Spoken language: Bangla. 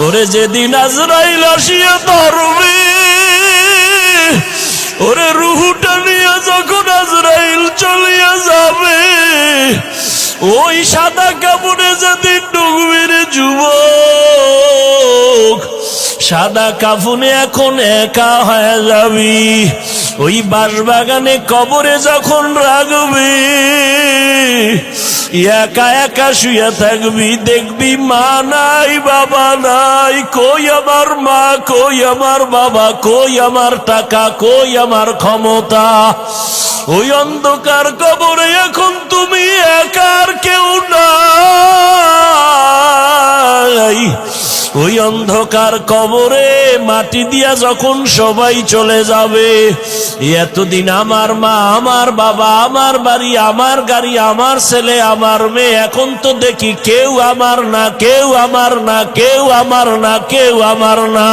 ওরে যেদিন আজরাইল আসিয়া ধরবে, ওরে রুহুটা নিয়ে যখন আজরাইল চলিয়া যাবে, ওই সাদা কাপড়ে যেদিন ঢুকবে রে যুবক, সাদা কাফনে এখন একা হয়ে যাবি। ওই বাঁশবাগানে কবরে যখন রাখবে, একা একা শুয়ে থাকবি, দেখবি মা নাই বাবা নাই, কই আমার মা, কই আমার বাবা, কই আমার টাকা, কই আমার ক্ষমতা। ওই অন্ধকার কবরে এখন তুমি একা, আর কেউ নাই। ওই অন্ধকার কবরে মাটি দিয়া যখন সবাই চলে যাবে, এতদিন আমার মা, আমার বাবা, আমার বাড়ি, আমার গাড়ি, আমার ছেলে, আমার মেয়ে, এখন তো দেখি কেউ আমার না, কেউ আমার না, কেউ আমার না, কেউ আমার না।